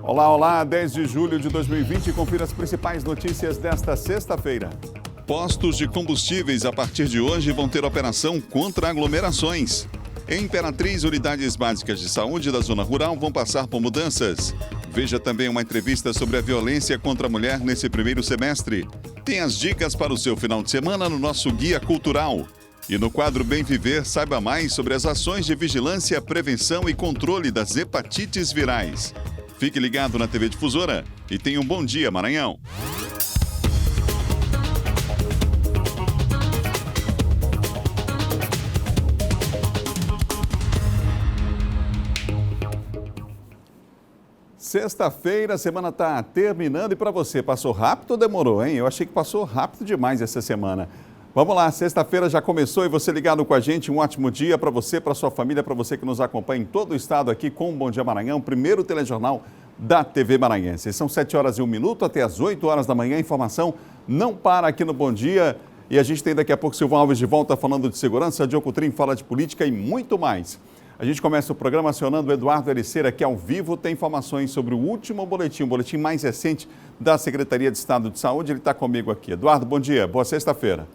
Olá, olá, 10 de julho de 2020, confira as principais notícias desta sexta-feira. Postos de combustíveis a partir de hoje vão ter operação contra aglomerações. Em Imperatriz, unidades básicas de saúde da zona rural vão passar por mudanças. Veja também uma entrevista sobre a violência contra a mulher nesse primeiro semestre. Tem as dicas para o seu final de semana no nosso Guia Cultural. E no quadro Bem Viver, saiba mais sobre as ações de vigilância, prevenção e controle das hepatites virais. Fique ligado na TV Difusora e tenha um bom dia, Maranhão. Sexta-feira, a semana está terminando e para você, passou rápido ou demorou, hein? Eu achei que passou rápido demais essa semana. Vamos lá, sexta-feira já começou e você ligado com a gente, um ótimo dia para você, para sua família, para você que nos acompanha em todo o estado aqui com o Bom Dia Maranhão, primeiro telejornal da TV Maranhense. São 7 horas e 1 minuto até as 8 horas da manhã, a informação não para aqui no Bom Dia e a gente tem daqui a pouco Silvão Alves de volta falando de segurança, Diogo Trim fala de política e muito mais. A gente começa o programa acionando o Eduardo Ericeira, que ao vivo tem informações sobre o último boletim, o boletim mais recente da Secretaria de Estado de Saúde. Ele está comigo aqui. Eduardo, bom dia, boa sexta-feira.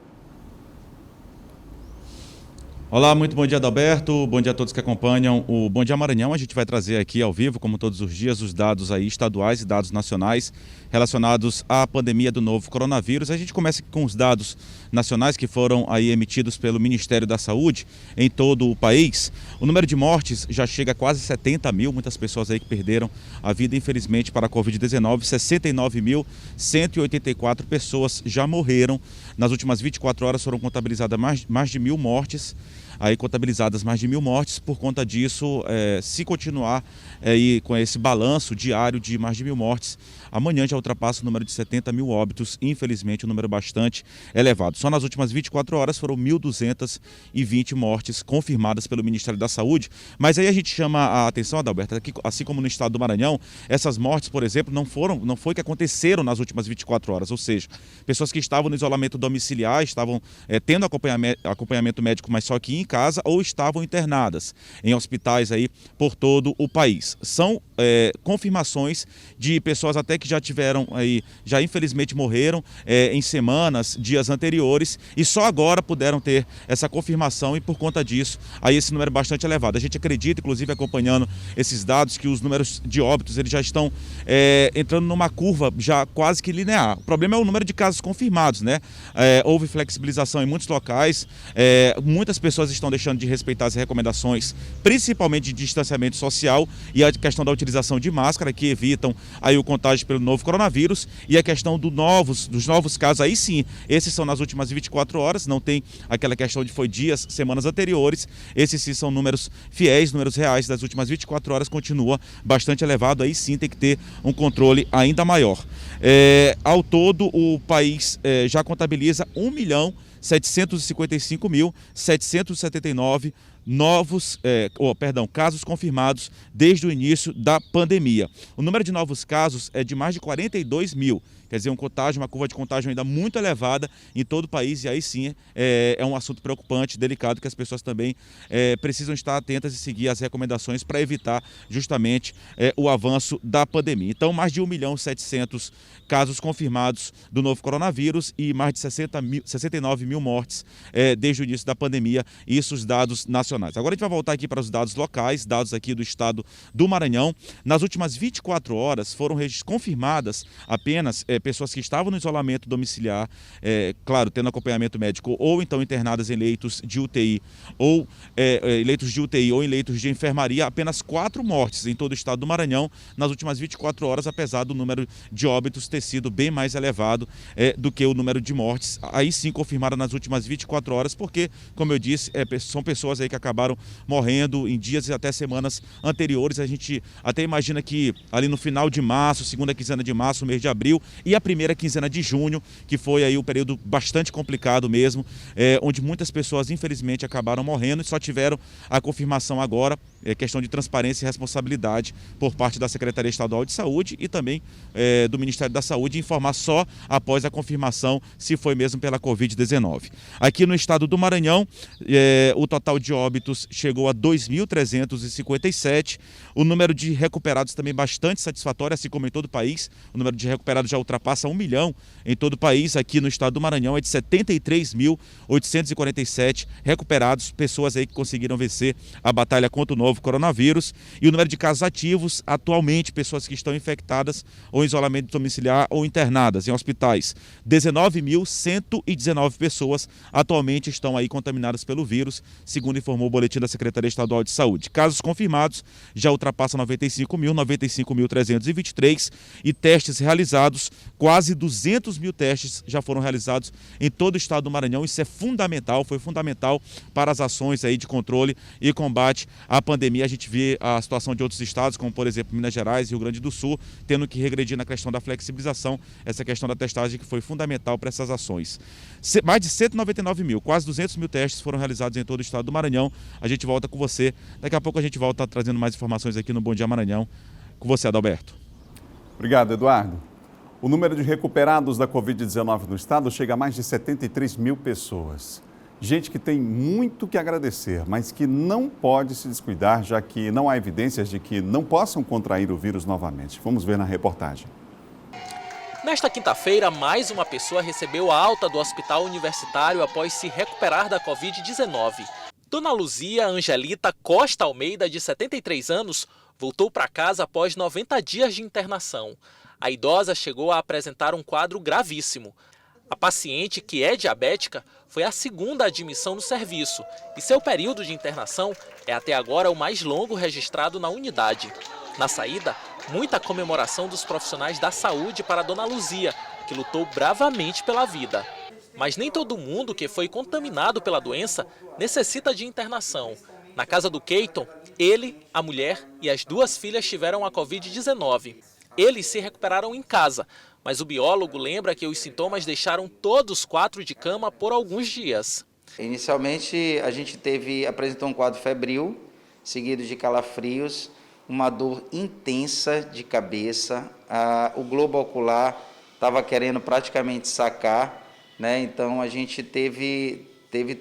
Olá, muito bom dia, Adalberto. Bom dia a todos que acompanham o Bom Dia Maranhão. A gente vai trazer aqui ao vivo, como todos os dias, os dados aí estaduais e dados nacionais relacionados à pandemia do novo coronavírus. A gente começa com os dados nacionais que foram aí emitidos pelo Ministério da Saúde em todo o país. O número de mortes já chega a quase 70 mil, muitas pessoas aí que perderam a vida, infelizmente, para a Covid-19. 69.184 pessoas já morreram. Nas últimas 24 horas foram contabilizadas mais de 1.000 mortes. Aí contabilizadas mais de 1.000 mortes. Por conta disso, se continuar aí com esse balanço diário de mais de 1.000 mortes, amanhã já ultrapassa o número de 70 mil óbitos, infelizmente um número bastante elevado. Só nas últimas 24 horas foram 1.220 mortes confirmadas pelo Ministério da Saúde, mas aí a gente chama a atenção, Adalberto, aqui, assim como no estado do Maranhão, essas mortes, por exemplo, não foi que aconteceram nas últimas 24 horas, ou seja, pessoas que estavam no isolamento domiciliar, estavam tendo acompanhamento médico, mas só que em casa, ou estavam internadas em hospitais aí por todo o país. São confirmações de pessoas até que já tiveram aí, já infelizmente morreram em semanas, dias anteriores, e só agora puderam ter essa confirmação, e por conta disso, aí esse número é bastante elevado. A gente acredita, inclusive acompanhando esses dados, que os números de óbitos eles já estão entrando numa curva já quase que linear. O problema é o número de casos confirmados, né? Houve flexibilização em muitos locais, muitas pessoas estão deixando de respeitar as recomendações, principalmente de distanciamento social e a questão da utilização de máscara, que evitam aí o contágio pelo novo coronavírus, e a questão dos novos casos, aí sim, esses são nas últimas 24 horas, não tem aquela questão de foi dias, semanas anteriores, esses sim são números fiéis, números reais das últimas 24 horas, continua bastante elevado, aí sim tem que ter um controle ainda maior. Ao todo, o país já contabiliza 1.755.779 casos confirmados desde o início da pandemia. O número de novos casos é de mais de 42 mil. Quer dizer, uma curva de contágio ainda muito elevada em todo o país, e aí sim é um assunto preocupante, delicado, que as pessoas também precisam estar atentas e seguir as recomendações para evitar justamente o avanço da pandemia. Então, mais de 1.700.000 casos confirmados do novo coronavírus e mais de 69 mil mortes desde o início da pandemia, isso os dados nacionais. Agora a gente vai voltar aqui para os dados locais, dados aqui do estado do Maranhão. Nas últimas 24 horas foram confirmadas apenas pessoas que estavam no isolamento domiciliar, claro, tendo acompanhamento médico, ou então internadas em leitos de UTI, ou leitos de UTI ou em leitos de enfermaria, apenas 4 mortes em todo o estado do Maranhão nas últimas 24 horas, apesar do número de óbitos ter sido bem mais elevado do que o número de mortes, aí sim confirmado nas últimas 24 horas, porque, como eu disse, são pessoas aí que acabaram morrendo em dias e até semanas anteriores. A gente até imagina que ali no final de março, segunda quinzena de março, mês de abril, e a primeira quinzena de junho, que foi aí um período bastante complicado mesmo, onde muitas pessoas infelizmente acabaram morrendo e só tiveram a confirmação agora questão de transparência e responsabilidade por parte da Secretaria Estadual de Saúde e também do Ministério da Saúde, informar só após a confirmação se foi mesmo pela Covid-19. Aqui no estado do Maranhão, o total de óbitos chegou a 2.357, o número de recuperados também bastante satisfatório, assim como em todo o país, o número de recuperados já ultrapassa 1 milhão em todo o país. Aqui no estado do Maranhão é de 73.847 recuperados, pessoas aí que conseguiram vencer a batalha contra o novo coronavírus, e o número de casos ativos, atualmente, pessoas que estão infectadas ou em isolamento domiciliar ou internadas em hospitais, 19.119 pessoas atualmente estão aí contaminadas pelo vírus, segundo informou o boletim da Secretaria Estadual de Saúde. Casos confirmados já ultrapassam 95.323 e testes realizados, quase 200 mil testes já foram realizados em todo o estado do Maranhão. Isso é fundamental, foi fundamental para as ações aí de controle e combate à pandemia. A gente vê a situação de outros estados, como por exemplo Minas Gerais e Rio Grande do Sul, tendo que regredir na questão da flexibilização, essa questão da testagem que foi fundamental para essas ações. Mais de 199 mil, quase 200 mil testes foram realizados em todo o estado do Maranhão. A gente volta com você, daqui a pouco a gente volta trazendo mais informações aqui no Bom Dia Maranhão. Com você, Adalberto. Obrigado, Eduardo. O número de recuperados da Covid-19 no estado chega a mais de 73 mil pessoas. Gente que tem muito que agradecer, mas que não pode se descuidar, já que não há evidências de que não possam contrair o vírus novamente. Vamos ver na reportagem. Nesta quinta-feira, mais uma pessoa recebeu a alta do hospital universitário após se recuperar da Covid-19. Dona Luzia Angelita Costa Almeida, de 73 anos, voltou para casa após 90 dias de internação. A idosa chegou a apresentar um quadro gravíssimo. A paciente, que é diabética, foi a segunda admissão no serviço e seu período de internação é até agora o mais longo registrado na unidade. Na saída, muita comemoração dos profissionais da saúde para Dona Luzia, que lutou bravamente pela vida. Mas nem todo mundo que foi contaminado pela doença necessita de internação. Na casa do Keiton, ele, a mulher e as 2 filhas tiveram a Covid-19. Eles se recuperaram em casa, mas o biólogo lembra que os sintomas deixaram todos 4 de cama por alguns dias. Inicialmente, a gente apresentou um quadro febril, seguido de calafrios, uma dor intensa de cabeça, o globo ocular estava querendo praticamente sacar, né? Então a gente teve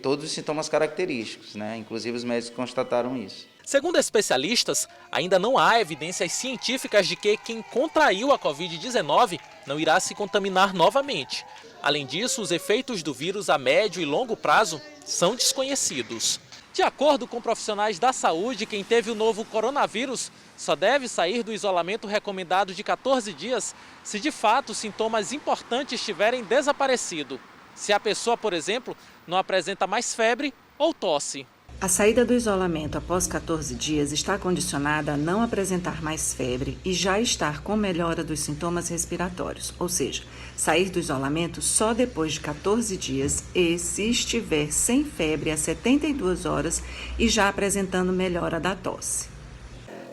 todos os sintomas característicos, né? Inclusive os médicos constataram isso. Segundo especialistas, ainda não há evidências científicas de que quem contraiu a Covid-19 não irá se contaminar novamente. Além disso, os efeitos do vírus a médio e longo prazo são desconhecidos. De acordo com profissionais da saúde, quem teve o novo coronavírus só deve sair do isolamento recomendado de 14 dias se de fato sintomas importantes tiverem desaparecido. Se a pessoa, por exemplo, não apresenta mais febre ou tosse. A saída do isolamento após 14 dias está condicionada a não apresentar mais febre e já estar com melhora dos sintomas respiratórios, ou seja, sair do isolamento só depois de 14 dias e se estiver sem febre a 72 horas e já apresentando melhora da tosse.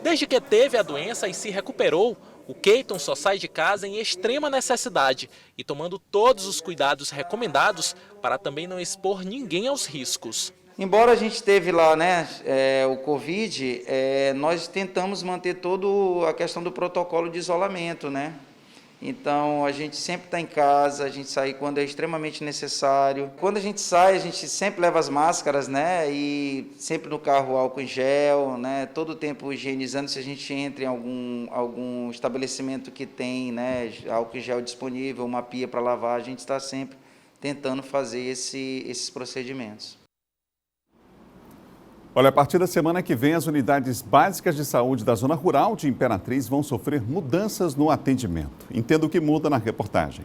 Desde que teve a doença e se recuperou, o Keiton só sai de casa em extrema necessidade e tomando todos os cuidados recomendados para também não expor ninguém aos riscos. Embora a gente teve lá, né, o Covid, nós tentamos manter toda a questão do protocolo de isolamento, né? Então, a gente sempre está em casa, a gente sai quando é extremamente necessário. Quando a gente sai, a gente sempre leva as máscaras, né? E sempre no carro álcool em gel, né? Todo o tempo higienizando. Se a gente entra em algum estabelecimento que tem, né, álcool em gel disponível, uma pia para lavar, a gente está sempre tentando fazer esses procedimentos. Olha, a partir da semana que vem, as unidades básicas de saúde da zona rural de Imperatriz vão sofrer mudanças no atendimento. Entenda o que muda na reportagem.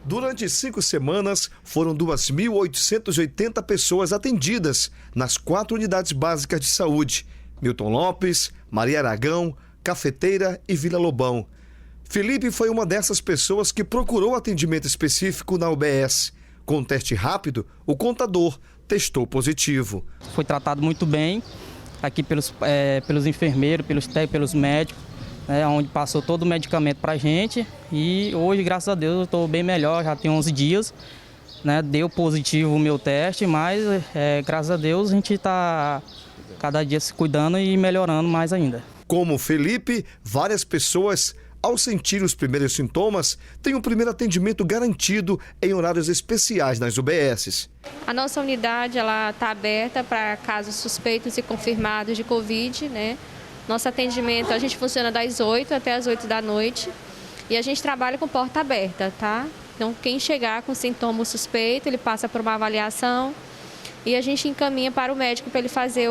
Durante 5 semanas, foram 2.880 pessoas atendidas nas 4 unidades básicas de saúde: Milton Lopes, Maria Aragão, Cafeteira e Vila Lobão. Felipe foi uma dessas pessoas que procurou atendimento específico na UBS. Com um teste rápido, o contador testou positivo. Foi tratado muito bem aqui pelos enfermeiros, pelos médicos, né, onde passou todo o medicamento para a gente. E hoje, graças a Deus, eu estou bem melhor, já tem 11 dias. Né, deu positivo o meu teste, mas graças a Deus a gente está cada dia se cuidando e melhorando mais ainda. Como Felipe, várias pessoas, ao sentir os primeiros sintomas, têm o primeiro atendimento garantido em horários especiais nas UBSs. A nossa unidade está aberta para casos suspeitos e confirmados de Covid, né? Nosso atendimento, a gente funciona das 8 até as 8 da noite e a gente trabalha com porta aberta, tá? Então, quem chegar com sintoma suspeito, ele passa por uma avaliação e a gente encaminha para o médico para ele fazer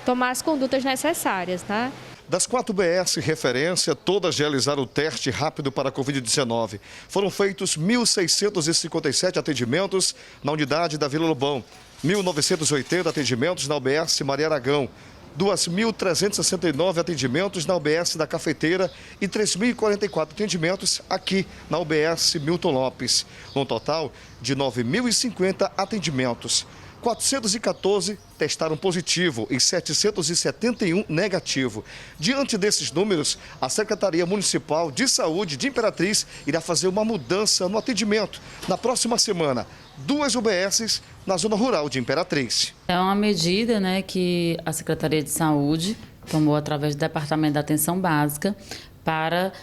tomar as condutas necessárias, tá? Das 4 UBS referência, todas realizaram o teste rápido para a Covid-19. Foram feitos 1.657 atendimentos na unidade da Vila Lobão, 1.980 atendimentos na UBS Maria Aragão, 2.369 atendimentos na UBS da Cafeteira e 3.044 atendimentos aqui na UBS Milton Lopes. Um total de 9.050 atendimentos. 414 testaram positivo e 771 negativo. Diante desses números, a Secretaria Municipal de Saúde de Imperatriz irá fazer uma mudança no atendimento. Na próxima semana, 2 UBSs na zona rural de Imperatriz. É uma medida, né, que a Secretaria de Saúde tomou através do Departamento da Atenção Básica para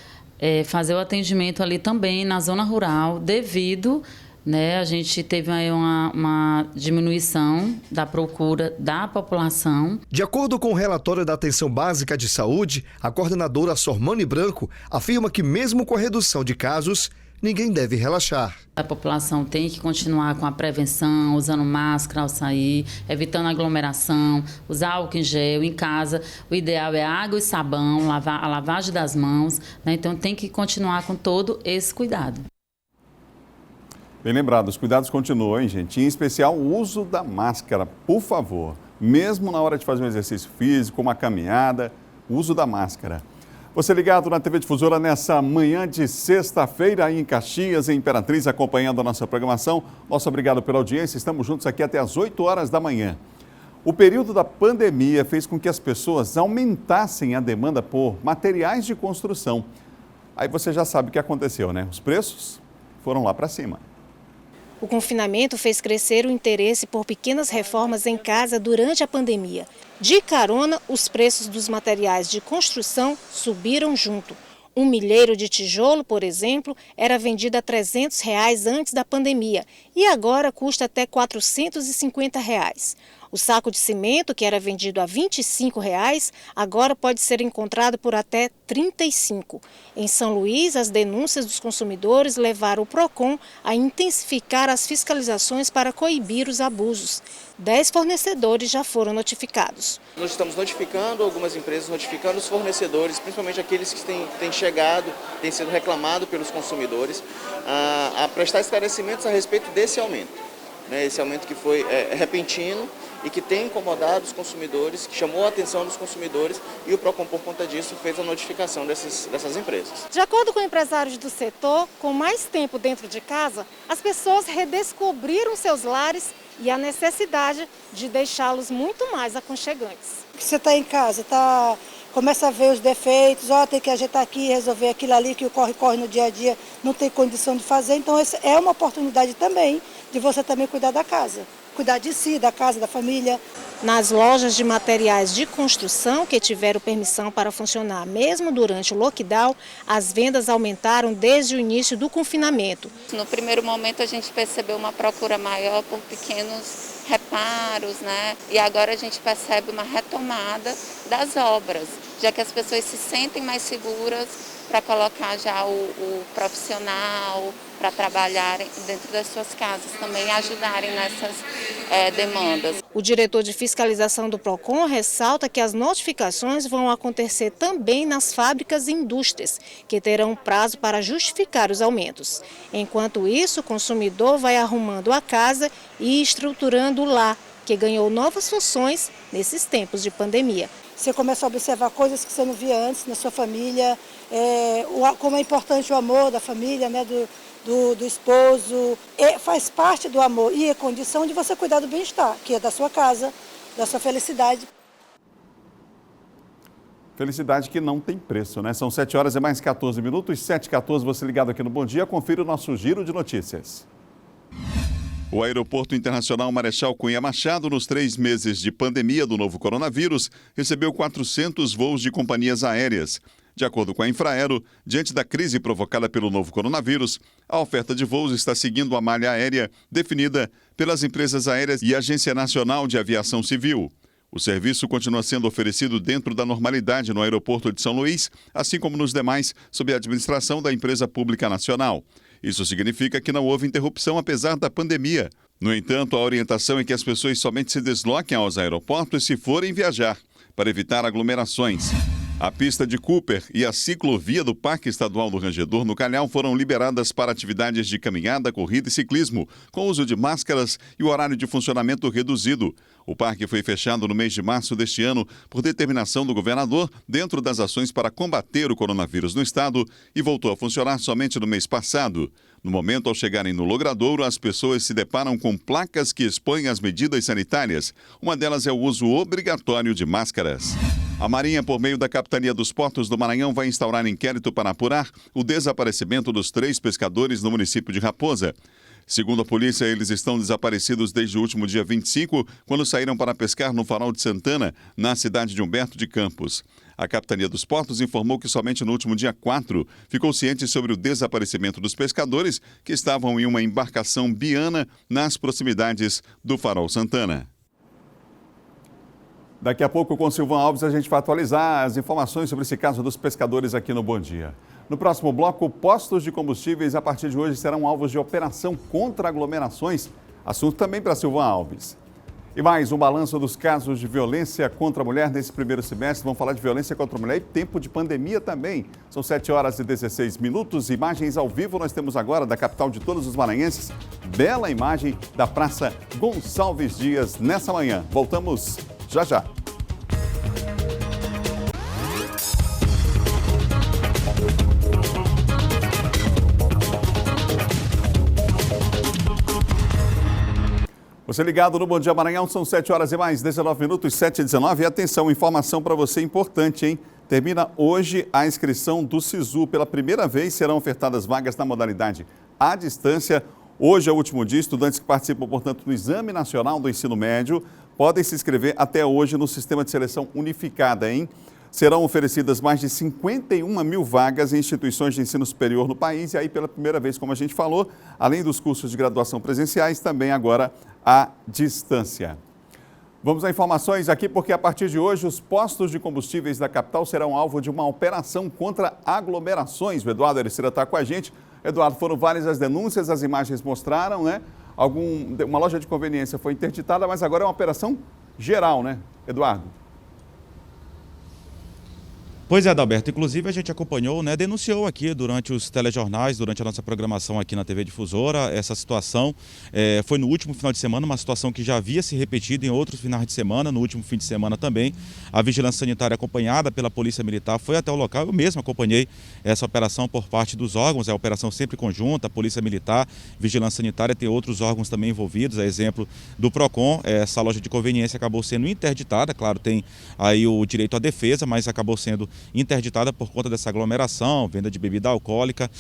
fazer o atendimento ali também na zona rural, devido, né, a gente teve aí uma diminuição da procura da população. De acordo com o relatório da Atenção Básica de Saúde, a coordenadora Sormani Branco afirma que mesmo com a redução de casos, ninguém deve relaxar. A população tem que continuar com a prevenção, usando máscara ao sair, evitando aglomeração, usar álcool em gel em casa. O ideal é água e sabão, a lavagem das mãos, né? Então tem que continuar com todo esse cuidado. Bem lembrado, os cuidados continuam, hein, gente? Em especial o uso da máscara, por favor. Mesmo na hora de fazer um exercício físico, uma caminhada, o uso da máscara. Você ligado na TV Difusora nessa manhã de sexta-feira aí em Caxias, em Imperatriz, acompanhando a nossa programação. Nosso obrigado pela audiência, estamos juntos aqui até as 8 horas da manhã. O período da pandemia fez com que as pessoas aumentassem a demanda por materiais de construção. Aí você já sabe o que aconteceu, né? Os preços foram lá para cima. O confinamento fez crescer o interesse por pequenas reformas em casa durante a pandemia. De carona, os preços dos materiais de construção subiram junto. Um milheiro de tijolo, por exemplo, era vendido a R$ 300 antes da pandemia e agora custa até R$ 450. O saco de cimento, que era vendido a R$ 25, agora pode ser encontrado por até R$ 35. Em São Luís, as denúncias dos consumidores levaram o PROCON a intensificar as fiscalizações para coibir os abusos. 10 fornecedores já foram notificados. Nós estamos notificando algumas empresas, notificando os fornecedores, principalmente aqueles que têm chegado, têm sido reclamados pelos consumidores, a prestar esclarecimentos a respeito desse aumento. Esse aumento que foi repentino e que tem incomodado os consumidores, que chamou a atenção dos consumidores, e o PROCON, por conta disso, fez a notificação dessas empresas. De acordo com empresários do setor, com mais tempo dentro de casa, as pessoas redescobriram seus lares e a necessidade de deixá-los muito mais aconchegantes. Você está em casa, começa a ver os defeitos, tem que ajeitar aqui, resolver aquilo ali que o corre-corre no dia a dia não tem condição de fazer. Então, essa é uma oportunidade também de você também cuidar da casa. Cuidar de si, da casa, da família. Nas lojas de materiais de construção que tiveram permissão para funcionar mesmo durante o lockdown, as vendas aumentaram desde o início do confinamento. No primeiro momento a gente percebeu uma procura maior por pequenos reparos, né? E agora a gente percebe uma retomada das obras, já que as pessoas se sentem mais seguras para colocar já o profissional para trabalharem dentro das suas casas, também ajudarem nessas demandas. O diretor de fiscalização do PROCON ressalta que as notificações vão acontecer também nas fábricas e indústrias, que terão prazo para justificar os aumentos. Enquanto isso, o consumidor vai arrumando a casa e estruturando o lar, que ganhou novas funções nesses tempos de pandemia. Você começa a observar coisas que você não via antes na sua família, como é importante o amor da família, né, do esposo. Faz parte do amor e é condição de você cuidar do bem-estar, que é da sua casa, da sua felicidade. Felicidade que não tem preço, né? São 7 horas e mais 14 minutos, 7h14, você ligado aqui no Bom Dia, confira o nosso giro de notícias. O Aeroporto Internacional Marechal Cunha Machado, nos 3 meses de pandemia do novo coronavírus, recebeu 400 voos de companhias aéreas. De acordo com a Infraero, diante da crise provocada pelo novo coronavírus, a oferta de voos está seguindo a malha aérea definida pelas empresas aéreas e Agência Nacional de Aviação Civil. O serviço continua sendo oferecido dentro da normalidade no aeroporto de São Luís, assim como nos demais, sob a administração da Empresa Pública Nacional. Isso significa que não houve interrupção apesar da pandemia. No entanto, a orientação é que as pessoas somente se desloquem aos aeroportos se forem viajar, para evitar aglomerações. A pista de Cooper e a ciclovia do Parque Estadual do Rangedor, no Calhau, foram liberadas para atividades de caminhada, corrida e ciclismo, com uso de máscaras e o horário de funcionamento reduzido. O parque foi fechado no mês de março deste ano por determinação do governador dentro das ações para combater o coronavírus no estado e voltou a funcionar somente no mês passado. No momento, ao chegarem no logradouro, as pessoas se deparam com placas que expõem as medidas sanitárias. Uma delas é o uso obrigatório de máscaras. A Marinha, por meio da Capitania dos Portos do Maranhão, vai instaurar inquérito para apurar o desaparecimento dos 3 pescadores no município de Raposa. Segundo a polícia, eles estão desaparecidos desde o último dia 25, quando saíram para pescar no Farol de Santana, na cidade de Humberto de Campos. A Capitania dos Portos informou que somente no último dia 4 ficou ciente sobre o desaparecimento dos pescadores que estavam em uma embarcação biana nas proximidades do Farol Santana. Daqui a pouco, com o Silvão Alves, a gente vai atualizar as informações sobre esse caso dos pescadores aqui no Bom Dia. No próximo bloco, postos de combustíveis, a partir de hoje, serão alvos de operação contra aglomerações. Assunto também para Silvão Alves. E mais um balanço dos casos de violência contra a mulher nesse primeiro semestre. Vamos falar de violência contra a mulher e tempo de pandemia também. São 7h16. Imagens ao vivo nós temos agora da capital de todos os maranhenses. Bela imagem da Praça Gonçalves Dias nessa manhã. Voltamos já já. Você ligado no Bom Dia Maranhão, são 7h19, 7h19. E atenção, informação para você importante, hein? Termina hoje a inscrição do SISU. Pela primeira vez serão ofertadas vagas na modalidade à distância. Hoje é o último dia. Estudantes que participam, portanto, do Exame Nacional do Ensino Médio podem se inscrever até hoje no Sistema de Seleção Unificada, hein? Serão oferecidas mais de 51 mil vagas em instituições de ensino superior no país. E aí, pela primeira vez, como a gente falou, além dos cursos de graduação presenciais, também agora à distância. Vamos a informações aqui, porque a partir de hoje os postos de combustíveis da capital serão alvo de uma operação contra aglomerações. O Eduardo Ercira está com a gente. Eduardo, foram várias as denúncias, as imagens mostraram, né? Uma loja de conveniência foi interditada, mas agora é uma operação geral, né, Eduardo? Pois é, Adalberto. Inclusive, a gente acompanhou, né, denunciou aqui durante os telejornais, durante a nossa programação aqui na TV Difusora, essa situação. Foi no último final de semana, uma situação que já havia se repetido em outros finais de semana, no último fim de semana também. A vigilância sanitária acompanhada pela Polícia Militar foi até o local. Eu mesmo acompanhei essa operação por parte dos órgãos, é a operação sempre conjunta, Polícia Militar, Vigilância Sanitária, tem outros órgãos também envolvidos, a exemplo do PROCON. Essa loja de conveniência acabou sendo interditada, claro, tem aí o direito à defesa, mas acabou sendo interditada por conta dessa aglomeração, venda de bebida alcoólica,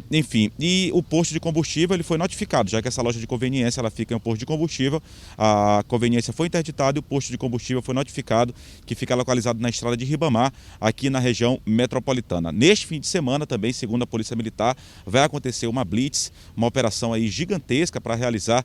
enfim. E o posto de combustível ele foi notificado, já que essa loja de conveniência ela fica em um posto de combustível, a conveniência foi interditada e o posto de combustível foi notificado, que fica localizado na estrada de Ribamar, aqui na região metropolitana. Neste fim de semana também, segundo a Polícia Militar, vai acontecer uma blitz, uma operação aí gigantesca para realizar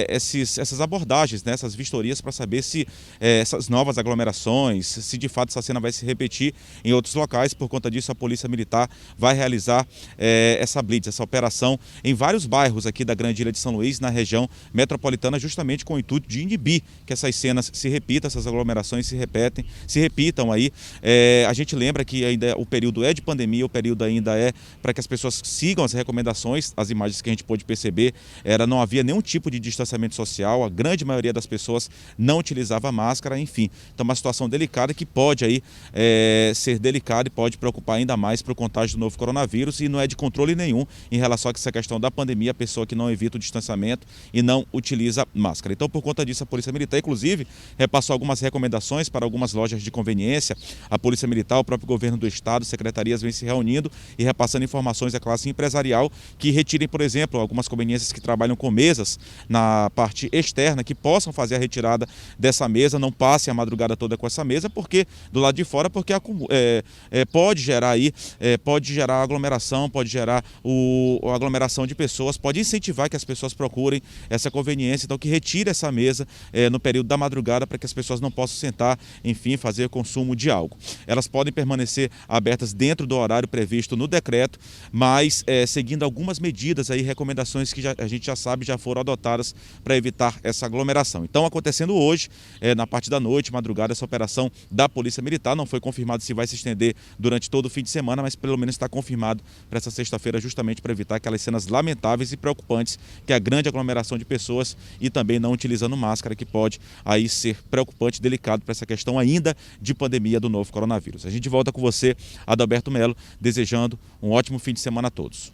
essas abordagens, né, essas vistorias para saber se essas novas aglomerações, se de fato essa cena vai se repetir em outros locais. Por conta disso, a Polícia Militar vai realizar essa blitz, essa operação em vários bairros aqui da Grande Ilha de São Luís, na região metropolitana, justamente com o intuito de inibir que essas cenas se repitam, essas aglomerações se repitam aí. A gente lembra que ainda o período é de pandemia, o período ainda é para que as pessoas sigam as recomendações. As imagens que a gente pôde perceber, não havia nenhum tipo de distanciamento social, a grande maioria das pessoas não utilizava máscara, enfim. Então, uma situação delicada que pode aí ser delicado e pode preocupar ainda mais para o contágio do novo coronavírus, e não é de controle nenhum em relação a essa questão da pandemia, a pessoa que não evita o distanciamento e não utiliza máscara. Então, por conta disso, a Polícia Militar, inclusive, repassou algumas recomendações para algumas lojas de conveniência. A Polícia Militar, o próprio governo do estado, secretarias vêm se reunindo e repassando informações à classe empresarial que retirem, por exemplo, algumas conveniências que trabalham com mesas na parte externa, que possam fazer a retirada dessa mesa, não passe a madrugada toda com essa mesa, porque do lado de fora, porque pode gerar aglomeração, pode gerar a aglomeração de pessoas, pode incentivar que as pessoas procurem essa conveniência, então que retire essa mesa no período da madrugada para que as pessoas não possam sentar, enfim, fazer consumo de álcool. Elas podem permanecer abertas dentro do horário previsto no decreto, mas seguindo algumas medidas aí, recomendações que a gente já sabe já foram adotadas para evitar essa aglomeração. Então, acontecendo hoje, na parte da noite, madrugada, essa operação da Polícia Militar, não foi confirmado se vai se estender durante todo o fim de semana, mas pelo menos está confirmado para essa sexta-feira, justamente para evitar aquelas cenas lamentáveis e preocupantes, que é a grande aglomeração de pessoas e também não utilizando máscara, que pode aí ser preocupante e delicado para essa questão ainda de pandemia do novo coronavírus. A gente volta com você, Adalberto Melo, desejando um ótimo fim de semana a todos.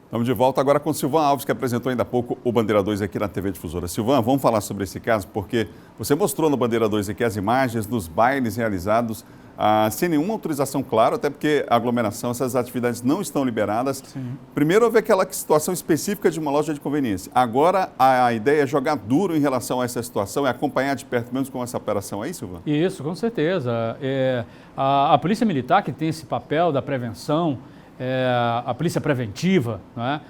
Estamos de volta agora com o Silvan Alves, que apresentou ainda há pouco o Bandeira 2 aqui na TV Difusora. Silvan, vamos falar sobre esse caso, porque você mostrou no Bandeira 2 aqui as imagens dos bailes realizados sem nenhuma autorização, claro, até porque a aglomeração, essas atividades não estão liberadas. Sim. Primeiro houve aquela situação específica de uma loja de conveniência. Agora a ideia é jogar duro em relação a essa situação, é acompanhar de perto mesmo com essa operação aí, Silvan? Isso, com certeza. A Polícia Militar, que tem esse papel da prevenção, a polícia preventiva, não é?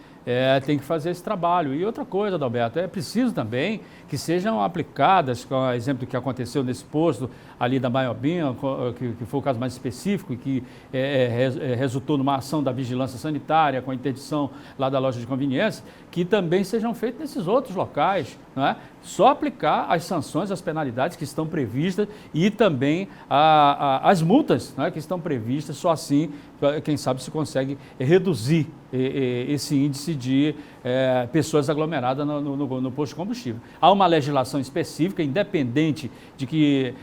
Tem que fazer esse trabalho. E outra coisa, Adalberto, é preciso também que sejam aplicadas, com o exemplo do que aconteceu nesse posto ali da Maiobinha, que foi o caso mais específico e que resultou numa ação da vigilância sanitária com a interdição lá da loja de conveniência, que também sejam feitas nesses outros locais, não é? Só aplicar as sanções, as penalidades que estão previstas e também as multas, não é, que estão previstas, só assim, quem sabe, se consegue reduzir esse índice de pessoas aglomeradas no posto de combustível. Há uma legislação específica, independente de que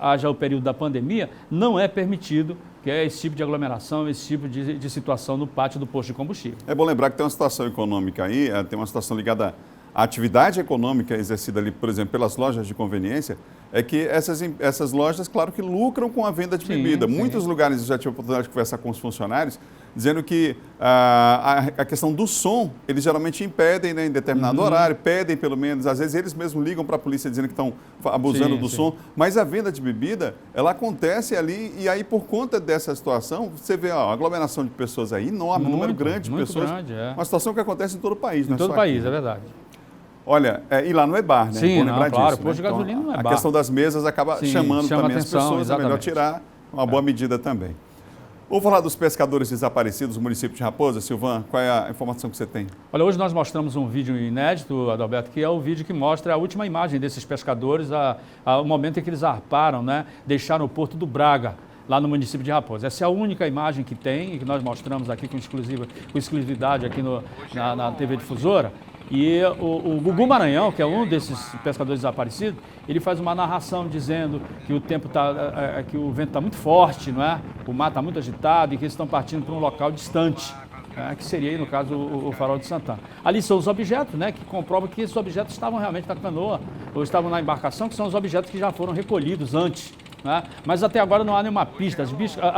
haja o período da pandemia, não é permitido que é esse tipo de aglomeração, esse tipo de situação no pátio do posto de combustível. É bom lembrar que tem uma situação econômica aí, tem uma situação ligada à atividade econômica exercida ali, por exemplo, pelas lojas de conveniência, é que essas lojas, claro que lucram com a venda de bebida. Sim. Muitos lugares, eu já tive a oportunidade de conversar com os funcionários, dizendo que a questão do som, eles geralmente impedem, né, em determinado horário, pedem pelo menos, às vezes eles mesmos ligam para a polícia dizendo que estão abusando do som, mas a venda de bebida, ela acontece ali e aí por conta dessa situação, você vê a aglomeração de pessoas aí, enorme, um número grande de pessoas, grande, uma situação que acontece em todo o país. Em todo o país, é verdade. Olha, e lá não é bar, né? Sim, lembrar claro, disso, posto de gasolina não é bar. A questão das mesas acaba chamando também atenção, as pessoas, exatamente. É melhor tirar, uma boa medida também. Vamos falar dos pescadores desaparecidos do município de Raposa. Silvan, qual é a informação que você tem? Olha, hoje nós mostramos um vídeo inédito, Adalberto, que é o vídeo que mostra a última imagem desses pescadores, o momento em que eles zarparam, né? Deixaram o Porto do Braga, lá no município de Raposa. Essa é a única imagem que tem e que nós mostramos aqui com exclusividade aqui na TV Difusora. E o Gugu Maranhão, que é um desses pescadores desaparecidos, ele faz uma narração dizendo que o tempo que o vento está muito forte, não é? O mar está muito agitado e que eles estão partindo para um local distante, que seria, no caso, o Farol de Santana. Ali são os objetos, né, que comprovam que esses objetos estavam realmente na canoa ou estavam na embarcação, que são os objetos que já foram recolhidos antes. Mas até agora não há nenhuma pista.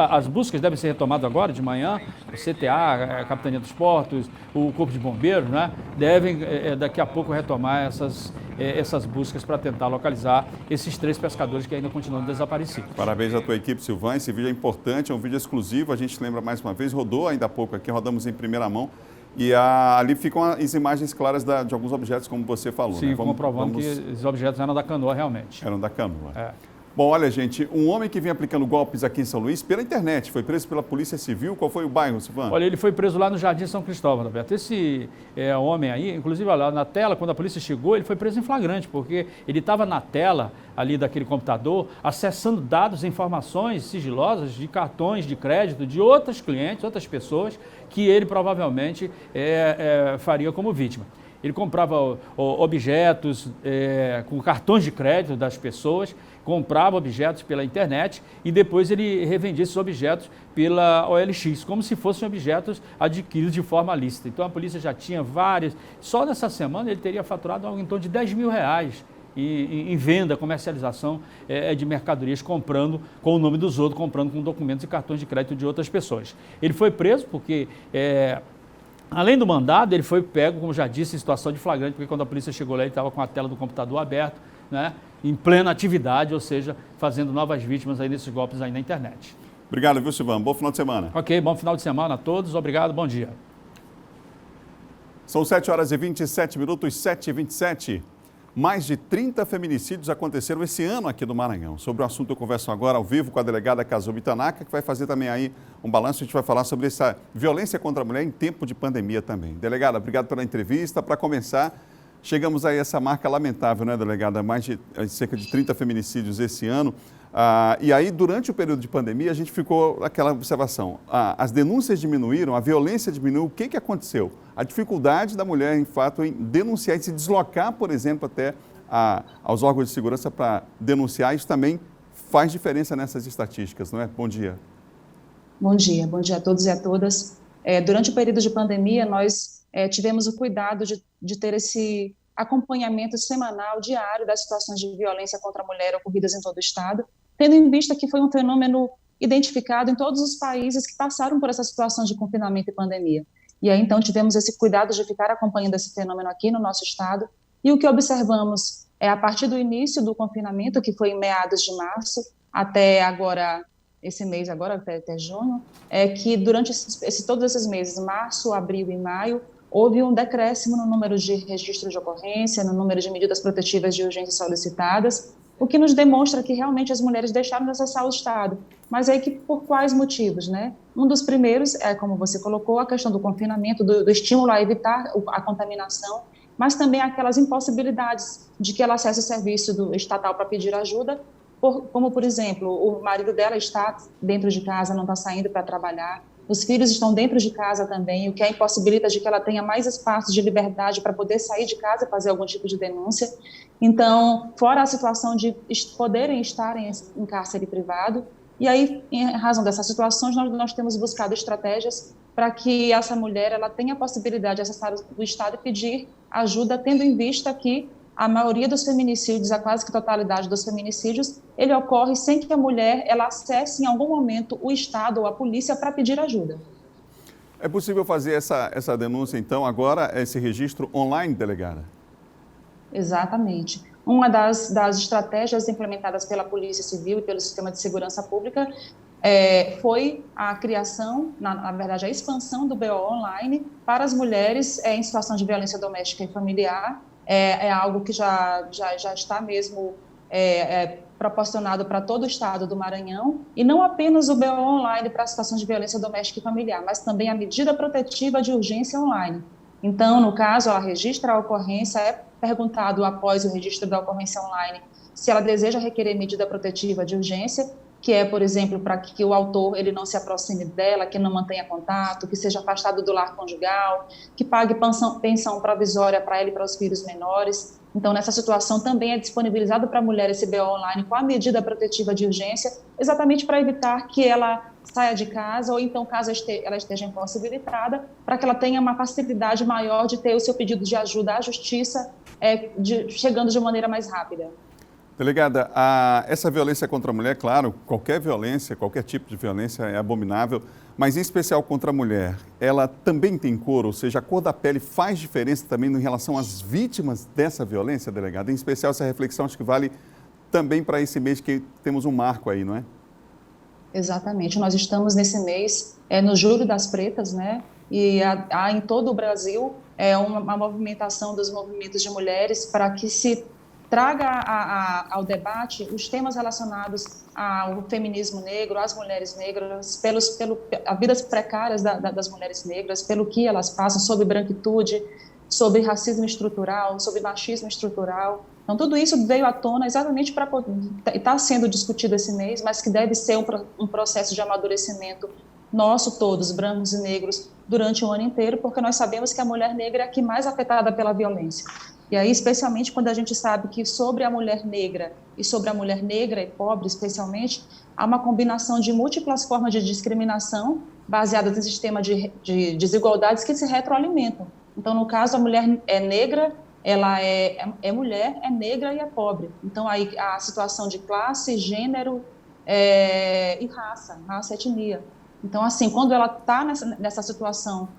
As buscas devem ser retomadas agora de manhã. O CTA, a Capitania dos Portos, o Corpo de Bombeiros, devem daqui a pouco retomar essas buscas para tentar localizar esses 3 pescadores que ainda continuam desaparecidos. Parabéns à tua equipe, Silvan. Esse vídeo é importante, é um vídeo exclusivo. A gente lembra mais uma vez, rodou ainda há pouco aqui, rodamos em primeira mão. E ali ficam as imagens claras de alguns objetos, como você falou. Sim, comprovando que os objetos eram da canoa realmente. Eram da canoa. Bom, olha, gente, um homem que vinha aplicando golpes aqui em São Luís pela internet, foi preso pela Polícia Civil. Qual foi o bairro, Silvan? Olha, ele foi preso lá no Jardim São Cristóvão, Roberto. Esse homem aí, inclusive lá na tela, quando a polícia chegou, ele foi preso em flagrante, porque ele estava na tela ali daquele computador, acessando dados e informações sigilosas de cartões de crédito de outros clientes, outras pessoas, que ele provavelmente faria como vítima. Ele comprava objetos com cartões de crédito das pessoas, comprava objetos pela internet e depois ele revendia esses objetos pela OLX, como se fossem objetos adquiridos de forma lícita. Então a polícia já tinha vários, só nessa semana ele teria faturado algo em torno de R$10 mil em venda, comercialização de mercadorias, comprando com o nome dos outros, comprando com documentos e cartões de crédito de outras pessoas. Ele foi preso porque, além do mandado, ele foi pego, como já disse, em situação de flagrante, porque quando a polícia chegou lá ele estava com a tela do computador aberta, né, em plena atividade, ou seja, fazendo novas vítimas aí nesses golpes aí na internet. Obrigado, viu, Silvano? Bom final de semana. Ok, bom final de semana a todos. Obrigado, bom dia. São 7h27, 7h27. Mais de 30 feminicídios aconteceram esse ano aqui no Maranhão. Sobre o assunto eu converso agora ao vivo com a delegada Kazumi Tanaka, que vai fazer também aí um balanço. A gente vai falar sobre essa violência contra a mulher em tempo de pandemia também. Delegada, obrigado pela entrevista. Para começar, chegamos aí a essa marca lamentável, né, delegada? Mais de cerca de 30 feminicídios esse ano. E aí, durante o período de pandemia, a gente ficou aquela observação. As denúncias diminuíram, a violência diminuiu. O que aconteceu? A dificuldade da mulher, em fato, em denunciar e se deslocar, por exemplo, até aos órgãos de segurança para denunciar, isso também faz diferença nessas estatísticas, não é? Bom dia. Bom dia a todos e a todas. Durante o período de pandemia, nós tivemos o cuidado de ter esse acompanhamento semanal, diário, das situações de violência contra a mulher ocorridas em todo o estado, tendo em vista que foi um fenômeno identificado em todos os países que passaram por essa situação de confinamento e pandemia. E aí, então, tivemos esse cuidado de ficar acompanhando esse fenômeno aqui no nosso estado, e o que observamos a partir do início do confinamento, que foi em meados de março, até agora, esse mês agora, até junho, é que durante todos esses meses, março, abril e maio, houve um decréscimo no número de registros de ocorrência, no número de medidas protetivas de urgência solicitadas, o que nos demonstra que realmente as mulheres deixaram de acessar o Estado. Mas aí que por quais motivos, né? Um dos primeiros é, como você colocou, a questão do confinamento, do estímulo a evitar a contaminação, mas também aquelas impossibilidades de que ela acesse o serviço do estatal para pedir ajuda, como, por exemplo, o marido dela está dentro de casa, não está saindo para trabalhar, os filhos estão dentro de casa também, o que a impossibilita de que ela tenha mais espaço de liberdade para poder sair de casa e fazer algum tipo de denúncia. Então, fora a situação de poderem estar em cárcere privado, e aí, em razão dessas situações, nós temos buscado estratégias para que essa mulher ela tenha a possibilidade de acessar o Estado e pedir ajuda, tendo em vista que a maioria dos feminicídios, a quase que totalidade dos feminicídios, ele ocorre sem que a mulher ela acesse em algum momento o Estado ou a polícia para pedir ajuda. É possível fazer essa denúncia, então, agora, esse registro online, delegada? Exatamente. Uma das estratégias implementadas pela Polícia Civil e pelo Sistema de Segurança Pública foi a criação, na verdade, a expansão do BO online para as mulheres em situação de violência doméstica e familiar. É algo que já está mesmo proporcionado para todo o estado do Maranhão, e não apenas o BO online para a situação de violência doméstica e familiar, mas também a medida protetiva de urgência online. Então, no caso, ela registra a ocorrência, é perguntado após o registro da ocorrência online se ela deseja requerer medida protetiva de urgência, que é, por exemplo, para que o autor ele não se aproxime dela, que não mantenha contato, que seja afastado do lar conjugal, que pague pensão provisória para ela e para os filhos menores. Então, nessa situação, também é disponibilizado para a mulher esse BO online com a medida protetiva de urgência, exatamente para evitar que ela saia de casa, ou então, caso ela esteja impossibilitada, para que ela tenha uma facilidade maior de ter o seu pedido de ajuda à justiça chegando de maneira mais rápida. Delegada, essa violência contra a mulher, claro, qualquer violência, qualquer tipo de violência é abominável, mas em especial contra a mulher, ela também tem cor, ou seja, a cor da pele faz diferença também em relação às vítimas dessa violência, delegada? Em especial essa reflexão acho que vale também para esse mês que temos um marco aí, não é? Exatamente, nós estamos nesse mês, no Julho das Pretas, né? E há em todo o Brasil uma movimentação dos movimentos de mulheres para que se traga ao debate os temas relacionados ao feminismo negro, às mulheres negras, as vidas precárias das mulheres negras, pelo que elas passam, sobre branquitude, sobre racismo estrutural, sobre machismo estrutural. Então, tudo isso veio à tona exatamente para estar sendo discutido esse mês, mas que deve ser um processo de amadurecimento nosso, todos, brancos e negros, durante o ano inteiro, porque nós sabemos que a mulher negra é a que mais afetada pela violência. E aí, especialmente quando a gente sabe que sobre a mulher negra e pobre, especialmente, há uma combinação de múltiplas formas de discriminação baseadas em sistema de desigualdades que se retroalimentam. Então, no caso, a mulher é negra, ela é mulher, é negra e é pobre. Então, aí a situação de classe, gênero e raça e etnia. Então, assim, quando ela está nessa situação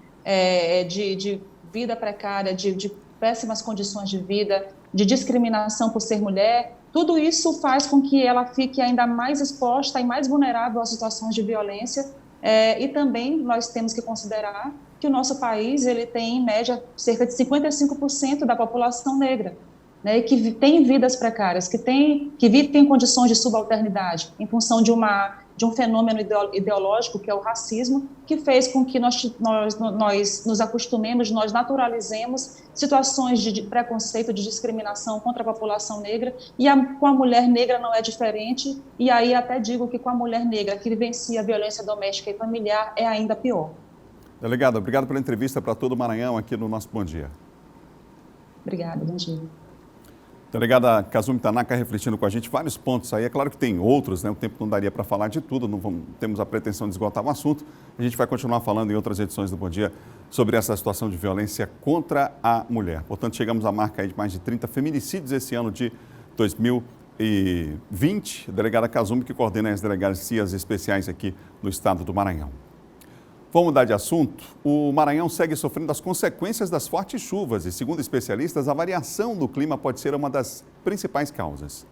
de vida precária, de péssimas condições de vida, de discriminação por ser mulher, tudo isso faz com que ela fique ainda mais exposta e mais vulnerável a situações de violência. E também nós temos que considerar que o nosso país ele tem, em média, cerca de 55% da população negra, né, que tem vidas precárias, que vive em condições de subalternidade, em função de um fenômeno ideológico, que é o racismo, que fez com que nós nos acostumemos, nós naturalizemos situações de preconceito, de discriminação contra a população negra, e com a mulher negra não é diferente, e aí até digo que com a mulher negra que vivencia a violência doméstica e familiar é ainda pior. Delegada, obrigado pela entrevista para todo o Maranhão aqui no nosso Bom Dia. Obrigada, bom dia. Delegada Kazumi Tanaka refletindo com a gente vários pontos aí. É claro que tem outros, né? O tempo não daria para falar de tudo, não temos a pretensão de esgotar o assunto. A gente vai continuar falando em outras edições do Bom Dia sobre essa situação de violência contra a mulher. Portanto, chegamos à marca aí de mais de 30 feminicídios esse ano de 2020. Delegada Kazumi, que coordena as delegacias especiais aqui no estado do Maranhão. Vamos mudar de assunto. O Maranhão segue sofrendo as consequências das fortes chuvas e, segundo especialistas, a variação do clima pode ser uma das principais causas.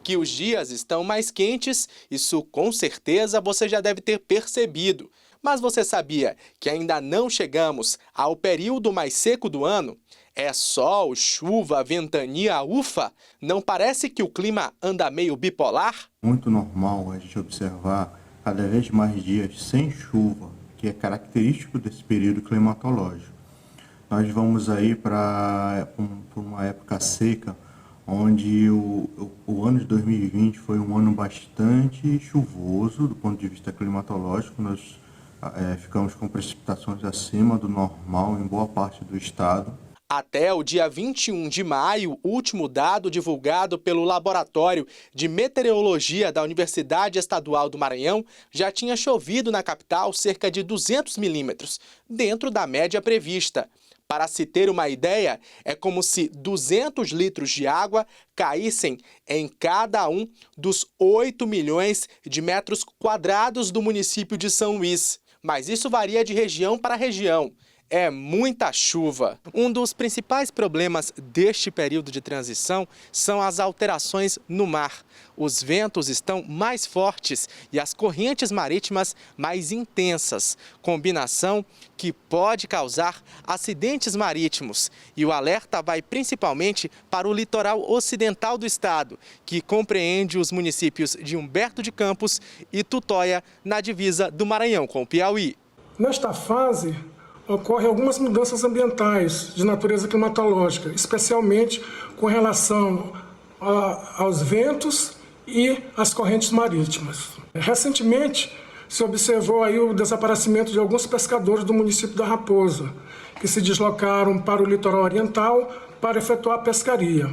Que os dias estão mais quentes, isso com certeza você já deve ter percebido. Mas você sabia que ainda não chegamos ao período mais seco do ano? É sol, chuva, ventania, ufa? Não parece que o clima anda meio bipolar? Muito normal a gente observar cada vez mais dias sem chuva, que é característico desse período climatológico. Nós vamos aí para uma época seca, onde o ano de 2020 foi um ano bastante chuvoso do ponto de vista climatológico. Nós ficamos com precipitações acima do normal em boa parte do estado. Até o dia 21 de maio, último dado divulgado pelo Laboratório de Meteorologia da Universidade Estadual do Maranhão, já tinha chovido na capital cerca de 200 milímetros, dentro da média prevista. Para se ter uma ideia, é como se 200 litros de água caíssem em cada um dos 8 milhões de metros quadrados do município de São Luís. Mas isso varia de região para região. É muita chuva. Um dos principais problemas deste período de transição são as alterações no mar. Os ventos estão mais fortes e as correntes marítimas mais intensas, combinação que pode causar acidentes marítimos. E o alerta vai principalmente para o litoral ocidental do estado, que compreende os municípios de Humberto de Campos e Tutóia, na divisa do Maranhão com o Piauí. Nesta fase, ocorrem algumas mudanças ambientais de natureza climatológica, especialmente com relação aos ventos e às correntes marítimas. Recentemente, se observou aí o desaparecimento de alguns pescadores do município da Raposa, que se deslocaram para o litoral oriental para efetuar a pescaria.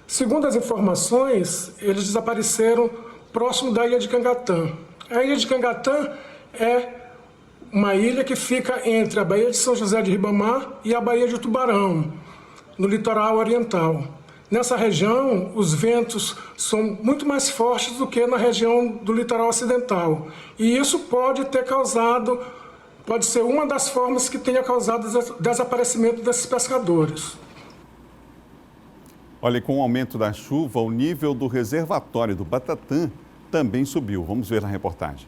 Segundo as informações, eles desapareceram próximo da ilha de Cangatã. A ilha de Cangatã é uma ilha que fica entre a Baía de São José de Ribamar e a Baía de Tubarão, no litoral oriental. Nessa região, os ventos são muito mais fortes do que na região do litoral ocidental. E isso pode ser uma das formas que tenha causado o desaparecimento desses pescadores. Olha, com o aumento da chuva, o nível do reservatório do Batatã também subiu. Vamos ver na reportagem.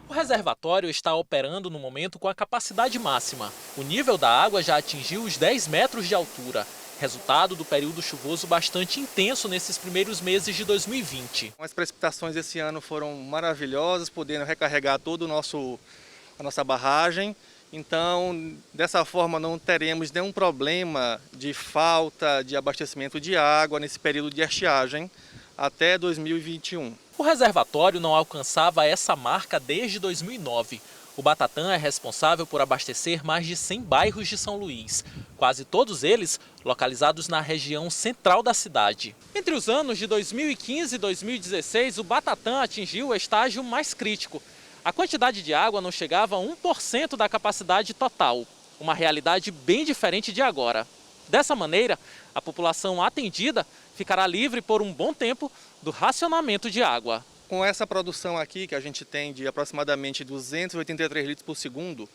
O reservatório está operando no momento com a capacidade máxima. O nível da água já atingiu os 10 metros de altura, resultado do período chuvoso bastante intenso nesses primeiros meses de 2020. As precipitações esse ano foram maravilhosas, podendo recarregar toda a nossa barragem. Então, dessa forma, não teremos nenhum problema de falta de abastecimento de água nesse período de estiagem até 2021. O reservatório não alcançava essa marca desde 2009. O Batatã é responsável por abastecer mais de 100 bairros de São Luís, quase todos eles localizados na região central da cidade. Entre os anos de 2015 e 2016, o Batatã atingiu o estágio mais crítico. A quantidade de água não chegava a 1% da capacidade total, uma realidade bem diferente de agora. Dessa maneira, a população atendida ficará livre por um bom tempo do racionamento de água. Com essa produção aqui, que a gente tem de aproximadamente 283 litros por segundo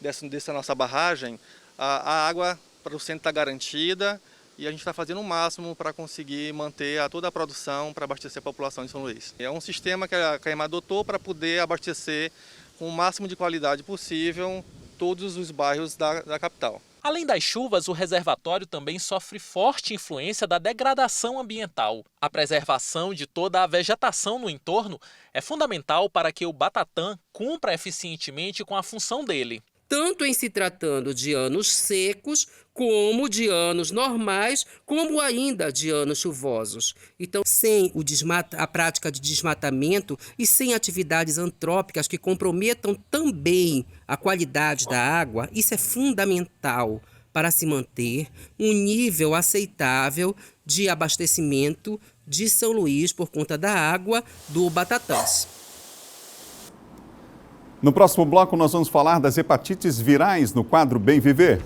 dessa nossa barragem, a água para o centro está garantida e a gente está fazendo o máximo para conseguir manter toda a produção para abastecer a população de São Luís. É um sistema que a CAEMA adotou para poder abastecer com o máximo de qualidade possível todos os bairros da capital. Além das chuvas, o reservatório também sofre forte influência da degradação ambiental. A preservação de toda a vegetação no entorno é fundamental para que o Batatã cumpra eficientemente com a função dele. Tanto em se tratando de anos secos, como de anos normais, como ainda de anos chuvosos. Então, sem a prática de desmatamento e sem atividades antrópicas que comprometam também a qualidade da água, isso é fundamental para se manter um nível aceitável de abastecimento de São Luís por conta da água do Batatãs. No próximo bloco, nós vamos falar das hepatites virais no quadro Bem Viver.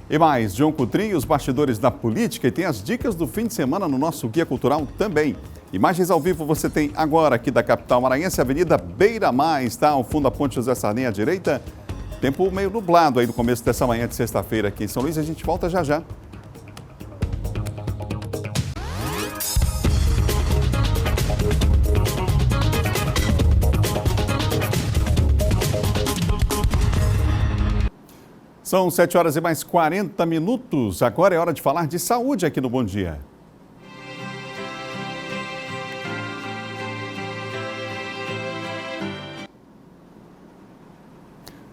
E mais, João Coutrinho, os bastidores da política e tem as dicas do fim de semana no nosso Guia Cultural também. Imagens ao vivo você tem agora aqui da capital maranhense, Avenida Beira-Mar, está ao fundo da Ponte José Sarney à direita. Tempo meio nublado aí no começo dessa manhã de sexta-feira aqui em São Luís. A gente volta já já. São 7 horas e mais 40 minutos. Agora é hora de falar de saúde aqui no Bom Dia.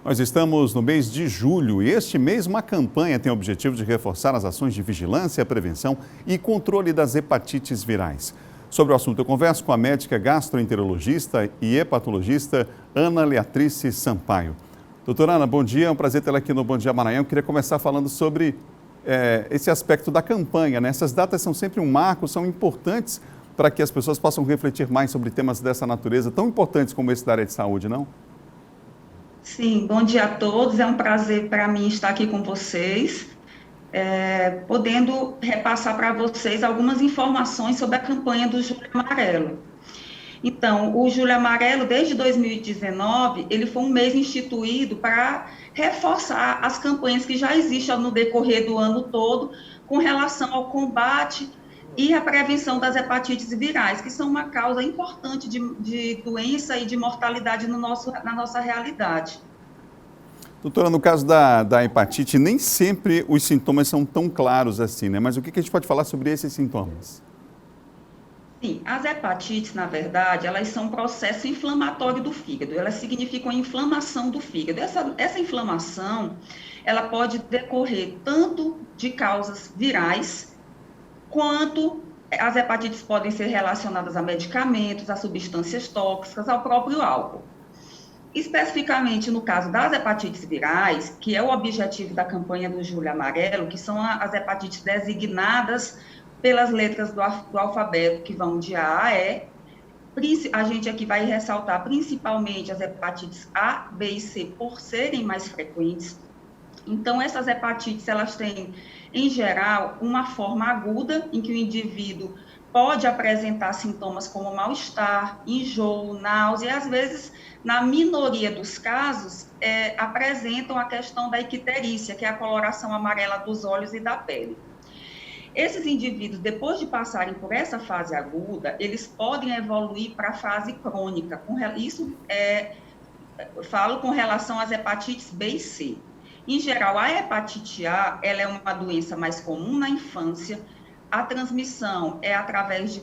Nós estamos no mês de julho e este mês uma campanha tem o objetivo de reforçar as ações de vigilância, prevenção e controle das hepatites virais. Sobre o assunto eu converso com a médica gastroenterologista e hepatologista Ana Leatrice Sampaio. Doutora Ana, bom dia, é um prazer tê-la aqui no Bom Dia Maranhão. Eu queria começar falando sobre esse aspecto da campanha, né? Essas datas são sempre um marco, são importantes para que as pessoas possam refletir mais sobre temas dessa natureza, tão importantes como esse da área de saúde, não? Sim, bom dia a todos, é um prazer para mim estar aqui com vocês, podendo repassar para vocês algumas informações sobre a campanha do Julho Amarelo. Então, o Julho Amarelo, desde 2019, ele foi um mês instituído para reforçar as campanhas que já existem no decorrer do ano todo com relação ao combate e a prevenção das hepatites virais, que são uma causa importante de doença e de mortalidade na nossa realidade. Doutora, no caso da hepatite, nem sempre os sintomas são tão claros assim, né? Mas o que a gente pode falar sobre esses sintomas? Sim, as hepatites, na verdade, elas são um processo inflamatório do fígado, elas significam a inflamação do fígado. Essa inflamação, ela pode decorrer tanto de causas virais, quanto as hepatites podem ser relacionadas a medicamentos, a substâncias tóxicas, ao próprio álcool. Especificamente no caso das hepatites virais, que é o objetivo da campanha do Julho Amarelo, que são as hepatites designadas pelas letras do alfabeto, que vão de A a E. A gente aqui vai ressaltar principalmente as hepatites A, B e C, por serem mais frequentes. Então, essas hepatites, elas têm, em geral, uma forma aguda, em que o indivíduo pode apresentar sintomas como mal-estar, enjoo, náusea, e às vezes, na minoria dos casos, apresentam a questão da icterícia, que é a coloração amarela dos olhos e da pele. Esses indivíduos, depois de passarem por essa fase aguda, eles podem evoluir para a fase crônica. Isso falo com relação às hepatites B e C. Em geral, a hepatite A, ela é uma doença mais comum na infância. A transmissão é através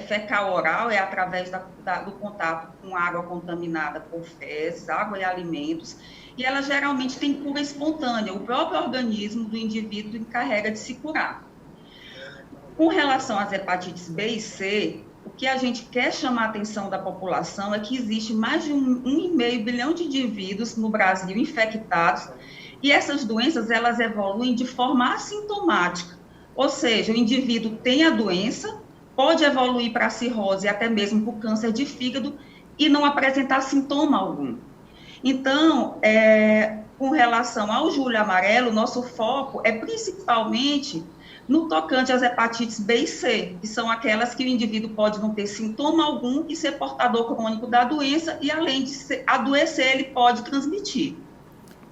fecal oral, é através do contato com água contaminada por fezes, água e alimentos. E ela geralmente tem cura espontânea. O próprio organismo do indivíduo encarrega de se curar. Com relação às hepatites B e C, que a gente quer chamar a atenção da população é que existe mais de 1,5 bilhão de indivíduos no Brasil infectados, e essas doenças, elas evoluem de forma assintomática, ou seja, o indivíduo tem a doença, pode evoluir para a cirrose e até mesmo para o câncer de fígado e não apresentar sintoma algum. Então, com relação ao Julho Amarelo, nosso foco é principalmente no tocante às hepatites B e C, que são aquelas que o indivíduo pode não ter sintoma algum e ser portador crônico da doença, e além de adoecer, ele pode transmitir.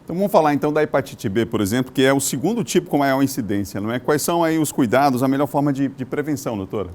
Então vamos falar então da hepatite B, por exemplo, que é o segundo tipo com maior incidência, não é? Quais são aí os cuidados, a melhor forma de prevenção, doutora?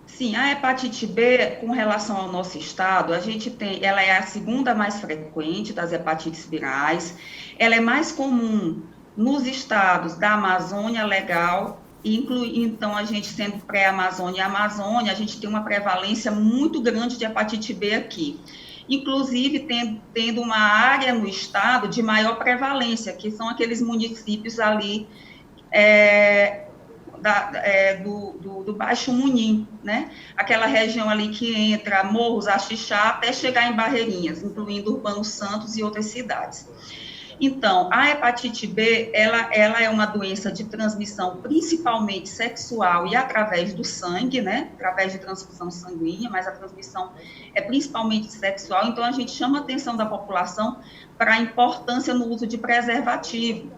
Sim, a hepatite B, com relação ao nosso estado, ela é a segunda mais frequente das hepatites virais, ela é mais comum nos estados da Amazônia Legal, então a gente sendo pré-Amazônia e Amazônia, a gente tem uma prevalência muito grande de hepatite B aqui. Inclusive tendo uma área no estado de maior prevalência, que são aqueles municípios ali do Baixo Munim, né? Aquela região ali que entra Morros, Axixá, até chegar em Barreirinhas, incluindo Urbano Santos e outras cidades. Então, a hepatite B, ela é uma doença de transmissão principalmente sexual e através do sangue, né? Através de transfusão sanguínea, mas a transmissão é principalmente sexual. Então, a gente chama a atenção da população para a importância no uso de preservativo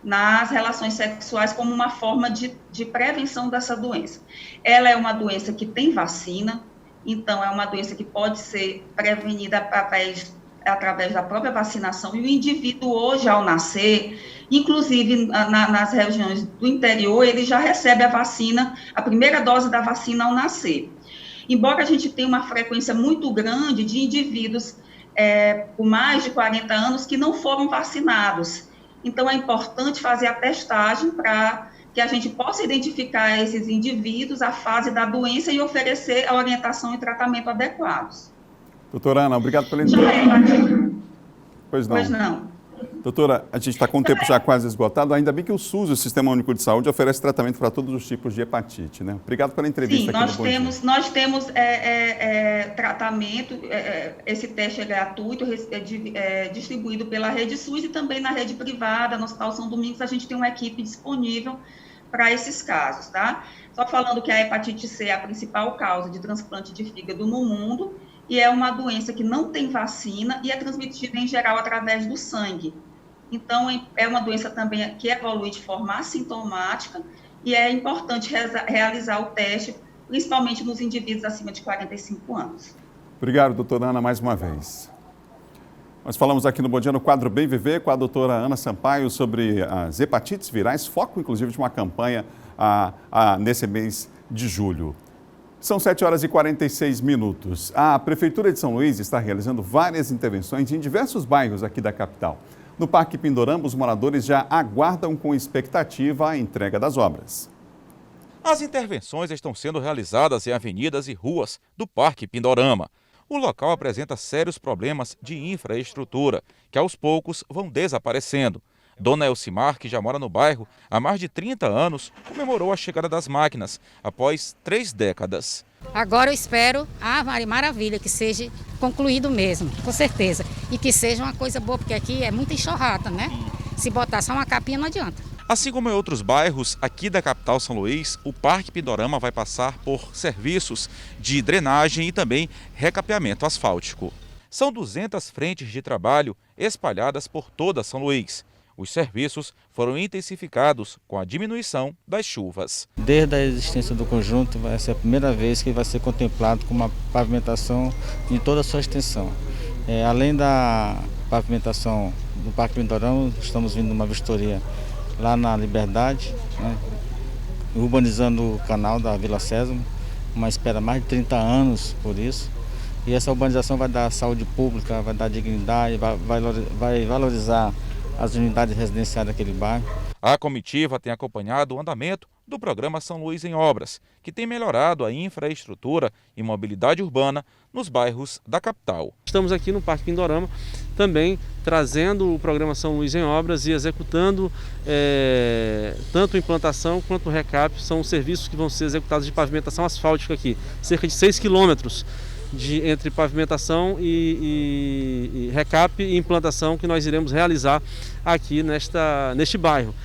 nas relações sexuais como uma forma de prevenção dessa doença. Ela é uma doença que tem vacina, então é uma doença que pode ser prevenida através da própria vacinação, e o indivíduo hoje, ao nascer, inclusive nas regiões do interior, ele já recebe a vacina, a primeira dose da vacina ao nascer. Embora a gente tenha uma frequência muito grande de indivíduos com mais de 40 anos que não foram vacinados, então é importante fazer a testagem para que a gente possa identificar esses indivíduos, a fase da doença e oferecer a orientação e tratamento adequados. Doutora Ana, obrigado pela entrevista. Pois não. Doutora, a gente está com o tempo já quase esgotado, ainda bem que o SUS, o Sistema Único de Saúde, oferece tratamento para todos os tipos de hepatite, né? Obrigado pela entrevista. Sim, nós temos tratamento, esse teste é gratuito, distribuído pela rede SUS e também na rede privada, no Hospital São Domingos, a gente tem uma equipe disponível para esses casos, tá? Só falando que a hepatite C é a principal causa de transplante de fígado no mundo, e é uma doença que não tem vacina e é transmitida em geral através do sangue. Então, é uma doença também que evolui de forma assintomática e é importante realizar o teste, principalmente nos indivíduos acima de 45 anos. Obrigado, doutora Ana, mais uma vez. Nós falamos aqui no Bom Dia no quadro Bem Viver com a doutora Ana Sampaio sobre as hepatites virais, foco inclusive de uma campanha nesse mês de julho. São 7 horas e 46 minutos. A Prefeitura de São Luís está realizando várias intervenções em diversos bairros aqui da capital. No Parque Pindorama, os moradores já aguardam com expectativa a entrega das obras. As intervenções estão sendo realizadas em avenidas e ruas do Parque Pindorama. O local apresenta sérios problemas de infraestrutura, que aos poucos vão desaparecendo. Dona Elcimar, que já mora no bairro há mais de 30 anos, comemorou a chegada das máquinas após 3 décadas. Agora eu espero, maravilha, que seja concluído mesmo, com certeza. E que seja uma coisa boa, porque aqui é muita enxurrada, né? Se botar só uma capinha não adianta. Assim como em outros bairros aqui da capital São Luís, o Parque Pindorama vai passar por serviços de drenagem e também recapeamento asfáltico. São 200 frentes de trabalho espalhadas por toda São Luís. Os serviços foram intensificados com a diminuição das chuvas. Desde a existência do conjunto, vai ser a primeira vez que vai ser contemplado com uma pavimentação em toda a sua extensão. Além da pavimentação do Parque Pindorama, estamos vindo uma vistoria lá na Liberdade, né, urbanizando o canal da Vila Sésamo, uma espera mais de 30 anos por isso. E essa urbanização vai dar saúde pública, vai dar dignidade, vai valorizar as unidades residenciais daquele bairro. A comitiva tem acompanhado o andamento do programa São Luís em Obras, que tem melhorado a infraestrutura e mobilidade urbana nos bairros da capital. Estamos aqui no Parque Pindorama também trazendo o programa São Luís em Obras e executando tanto implantação quanto recap. São serviços que vão ser executados de pavimentação asfáltica aqui, cerca de 6 quilômetros entre pavimentação e recap e implantação que nós iremos realizar aqui neste bairro.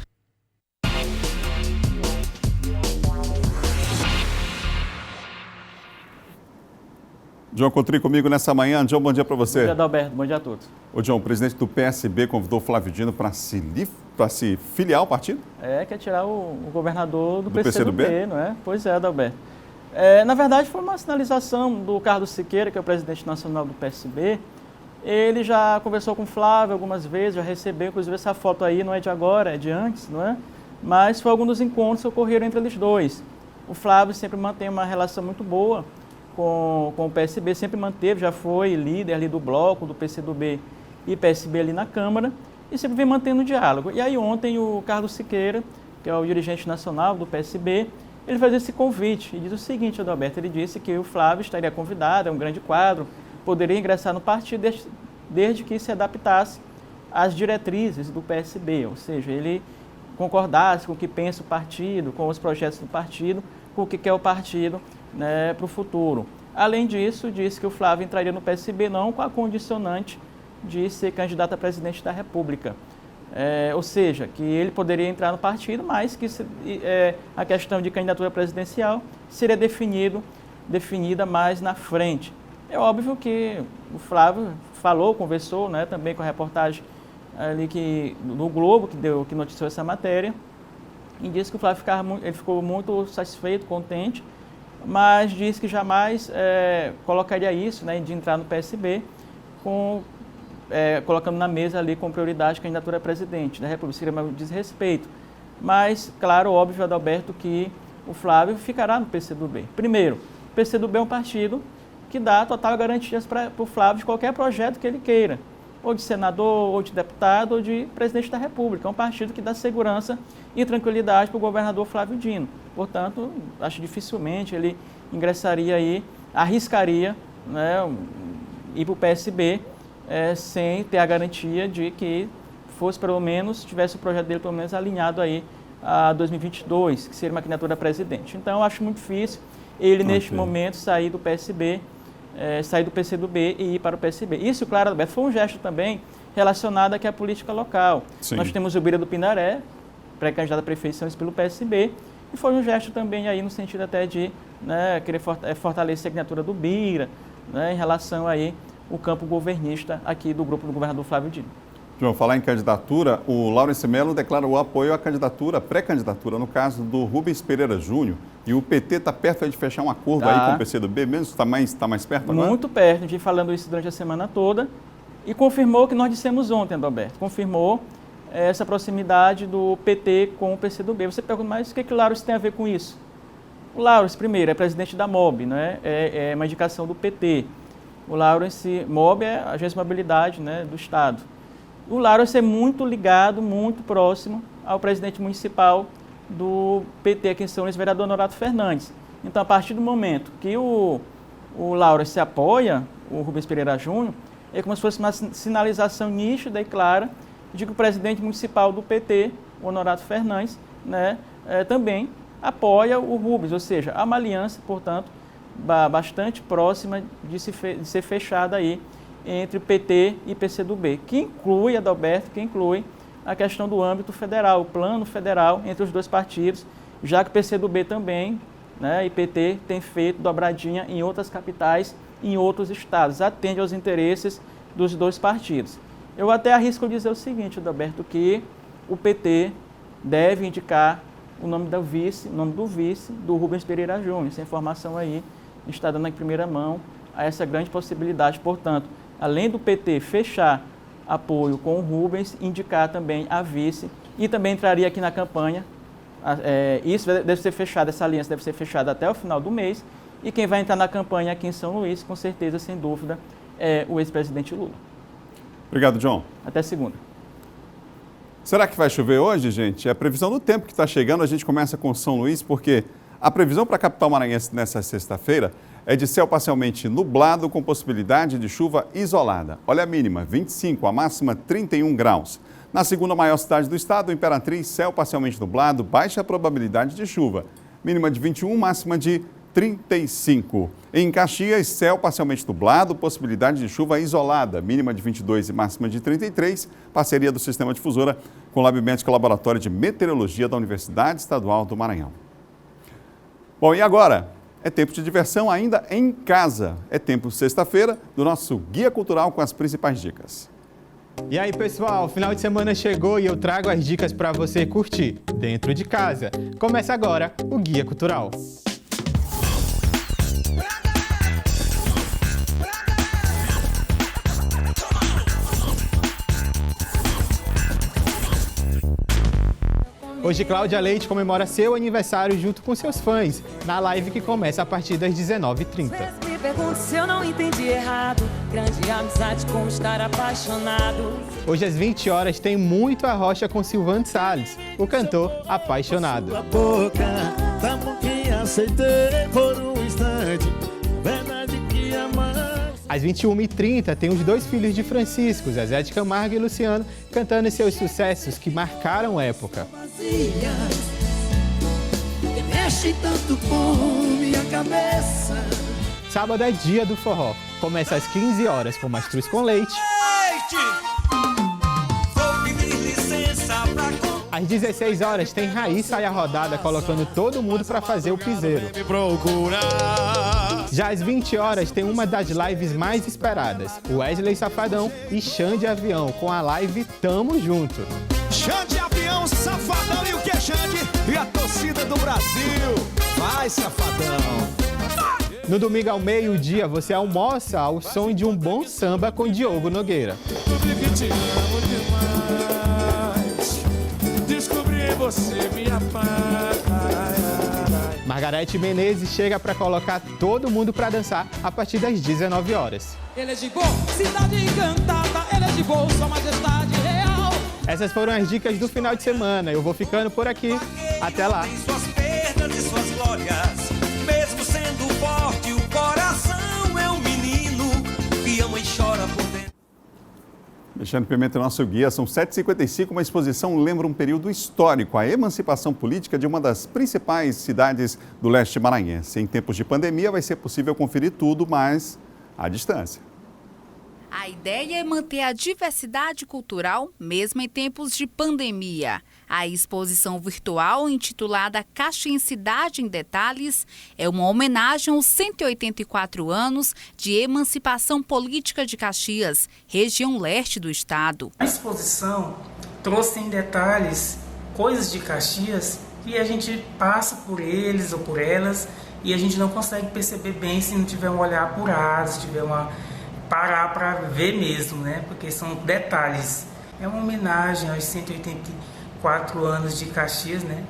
John Coutrin comigo nessa manhã. John, bom dia para você. Bom dia, Adalberto. Bom dia a todos. Ô John, o presidente do PSB convidou o Flávio Dino para se filiar ao partido? Quer tirar o governador do PCdoB, não é? Pois é, Adalberto. Na verdade, foi uma sinalização do Carlos Siqueira, que é o presidente nacional do PSB. Ele já conversou com o Flávio algumas vezes, já recebeu, inclusive essa foto aí não é de agora, é de antes, não é? Mas foi algum dos encontros que ocorreram entre eles dois. O Flávio sempre mantém uma relação muito boa com o PSB, sempre manteve, já foi líder ali do bloco, do PCdoB e PSB ali na Câmara, e sempre vem mantendo o diálogo. E aí ontem o Carlos Siqueira, que é o dirigente nacional do PSB, ele fez esse convite e diz o seguinte, Adalberto, ele disse que o Flávio estaria convidado, é um grande quadro, poderia ingressar no partido desde que se adaptasse às diretrizes do PSB, ou seja, ele concordasse com o que pensa o partido, com os projetos do partido, com o que quer o partido, né, para o futuro. Além disso, disse que o Flávio entraria no PSB não com a condicionante de ser candidato a presidente da República. Ou seja, que ele poderia entrar no partido, mas que a questão de candidatura presidencial seria definida mais na frente. É óbvio que o Flávio conversou, né, também com a reportagem ali no Globo, que noticiou essa matéria, e disse que o Flávio ficou muito satisfeito, contente, mas disse que jamais colocaria isso, né, de entrar no PSB, colocando na mesa ali com prioridade a candidatura a presidente da República, seria um desrespeito. Mas, claro, óbvio, Adalberto, que o Flávio ficará no PCdoB. Primeiro, o PCdoB é um partido que dá total garantias para o Flávio de qualquer projeto que ele queira, ou de senador, ou de deputado, ou de presidente da República. É um partido que dá segurança e tranquilidade para o governador Flávio Dino. Portanto, acho dificilmente ele ingressaria aí, arriscaria, né, ir para o PSB sem ter a garantia de que tivesse o projeto dele pelo menos alinhado aí a 2022, que seria uma candidatura a presidente. Então, eu acho muito difícil ele, neste momento, sair do PSB, sair do PCdoB e ir para o PSB. Isso, claro, Alberto, foi um gesto também relacionado aqui à política local. Sim. Nós temos o Bira do Pindaré, pré-candidato a prefeição pelo PSB, e foi um gesto também aí no sentido até de, né, querer fortalecer a candidatura do Bira, né, em relação aí o campo governista aqui do grupo do governador Flávio Dino. João, falar em candidatura, o Laurence Melo declara o apoio à candidatura, pré-candidatura, no caso do Rubens Pereira Júnior, e o PT está perto de fechar um acordo aí com o PCdoB, mesmo está mais perto agora? Muito perto, a gente falando isso durante a semana toda, e confirmou o que nós dissemos ontem, Adalberto, confirmou essa proximidade do PT com o PCdoB. Você pergunta, mas o que o Laurence tem a ver com isso? O Laurence, primeiro, é presidente da MOB, né? É uma indicação do PT. O Laurence, MOB é a Agência de Mobilidade, né, do Estado. O Laurence é muito ligado, muito próximo ao presidente municipal do PT aqui em São Luís, vereador Honorato Fernandes. Então, a partir do momento que o Laurence apoia o Rubens Pereira Júnior, é como se fosse uma sinalização nítida e clara de que o presidente municipal do PT, o Honorato Fernandes, né, também apoia o Rubens, ou seja, há uma aliança, portanto, bastante próxima de ser fechada aí entre PT e PCdoB, que inclui, Adalberto, a questão do âmbito federal, o plano federal entre os dois partidos, já que o PCdoB também, né, e PT tem feito dobradinha em outras capitais, em outros estados, atende aos interesses dos dois partidos. Eu até arrisco dizer o seguinte, Adalberto, que o PT deve indicar o nome do vice, do Rubens Pereira Júnior. Essa informação aí está dando em primeira mão a essa grande possibilidade. Portanto, além do PT fechar apoio com o Rubens, indicar também a vice e também entraria aqui na campanha. Isso deve ser fechado, essa aliança deve ser fechada até o final do mês. E quem vai entrar na campanha aqui em São Luís, com certeza, sem dúvida, é o ex-presidente Lula. Obrigado, John. Até segunda. Será que vai chover hoje, gente? É a previsão do tempo que está chegando. A gente começa com São Luís, porque a previsão para a capital maranhense nessa sexta-feira é de céu parcialmente nublado com possibilidade de chuva isolada. Olha a mínima, 25, a máxima 31 graus. Na segunda maior cidade do estado, Imperatriz, céu parcialmente nublado, baixa probabilidade de chuva. Mínima de 21, máxima de 35. Em Caxias, céu parcialmente nublado, possibilidade de chuva isolada. Mínima de 22 e máxima de 33. Parceria do Sistema Difusora com o Lab Médico Laboratório de Meteorologia da Universidade Estadual do Maranhão. Bom, e agora? É tempo de diversão ainda em casa. É tempo, sexta-feira, do nosso Guia Cultural com as principais dicas. E aí, pessoal, o final de semana chegou e eu trago as dicas para você curtir dentro de casa. Começa agora o Guia Cultural. Hoje, Cláudia Leite comemora seu aniversário junto com seus fãs, na live que começa a partir das 19h30. Me pergunto se eu não entendi errado, grande amizade com estar apaixonado. Hoje, às 20 horas, tem Muito Arrocha com Silvano Salles, o cantor apaixonado. Às 21h30, tem os dois filhos de Francisco, Zezé de Camargo e Luciano, cantando seus sucessos que marcaram época. Sábado é dia do forró. Começa às 15 horas com Mastruz com Leite. Às 16 horas tem Raíssa e a Rodada colocando todo mundo para fazer o piseiro. Já às 20 horas tem uma das lives mais esperadas, Wesley Safadão e Xande Avião, com a live Tamo Junto. Xande Avião, Safadão e o que é Xande? E a torcida do Brasil, vai Safadão! No domingo ao meio-dia você almoça ao som de um bom samba com Diogo Nogueira. Descobri você, minha paz. Margarete Menezes chega para colocar todo mundo para dançar a partir das 19 horas. Ele é de boa, cidade encantada, ele é de boa, sua majestade real. Essas foram as dicas do final de semana. Eu vou ficando por aqui. Até lá. Suas perdas e suas glórias, mesmo sendo forte, o coração é um menino que ama e chora por dentro. Alexandre Pimenta, nosso guia, são 7h55, uma exposição lembra um período histórico, a emancipação política de uma das principais cidades do leste maranhense. Em tempos de pandemia vai ser possível conferir tudo, mas à distância. A ideia é manter a diversidade cultural, mesmo em tempos de pandemia. A exposição virtual, intitulada Caxiensidade em Detalhes, é uma homenagem aos 184 anos de emancipação política de Caxias, região leste do estado. A exposição trouxe em detalhes coisas de Caxias que a gente passa por eles ou por elas e a gente não consegue perceber bem se não tiver um olhar apurado, se tiver parar para ver mesmo, né? Porque são detalhes. É uma homenagem aos 184 anos de Caxias, né?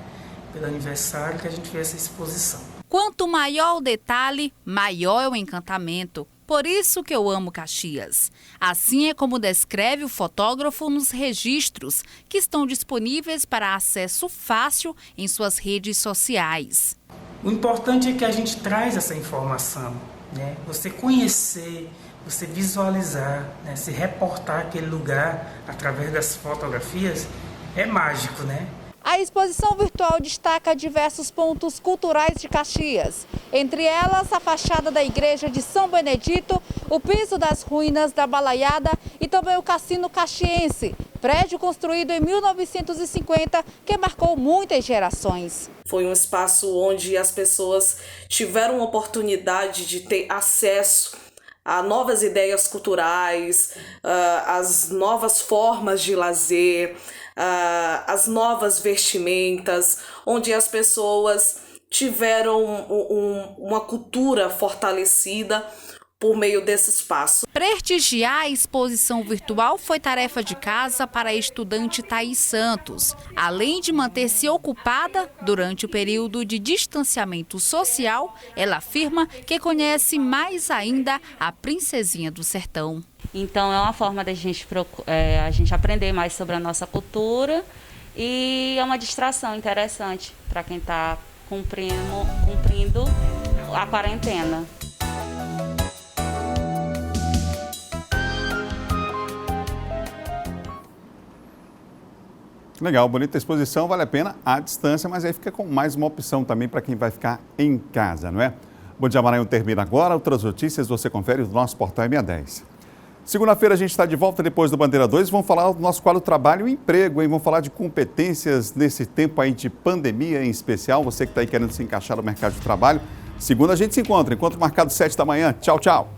Pelo aniversário que a gente fez essa exposição. Quanto maior o detalhe, maior é o encantamento. Por isso que eu amo Caxias. Assim é como descreve o fotógrafo nos registros, que estão disponíveis para acesso fácil em suas redes sociais. O importante é que a gente traz essa informação, né? Você conhecer, você visualizar, né? Se reportar aquele lugar através das fotografias é mágico, né? A exposição virtual destaca diversos pontos culturais de Caxias. Entre elas, a fachada da igreja de São Benedito, o piso das ruínas da Balaiada e também o Cassino Caxiense, prédio construído em 1950 que marcou muitas gerações. Foi um espaço onde as pessoas tiveram a oportunidade de ter acesso a novas ideias culturais, as novas formas de lazer, as novas vestimentas, onde as pessoas tiveram uma cultura fortalecida, por meio desse espaço. Prestigiar a exposição virtual foi tarefa de casa para a estudante Thaís Santos. Além de manter-se ocupada durante o período de distanciamento social, ela afirma que conhece mais ainda a Princesinha do Sertão. Então é uma forma da gente, a gente aprender mais sobre a nossa cultura e é uma distração interessante para quem está cumprindo a quarentena. Legal, bonita exposição, vale a pena à distância, mas aí fica com mais uma opção também para quem vai ficar em casa, não é? Bom Dia Maranhão termina agora, outras notícias você confere no nosso portal M10. Segunda-feira a gente está de volta depois do Bandeira 2, vamos falar do nosso quadro Trabalho e Emprego, hein? Vamos falar de competências nesse tempo aí de pandemia em especial, você que está aí querendo se encaixar no mercado de trabalho. Segunda a gente se encontra, encontro marcado 7 da manhã, tchau, tchau.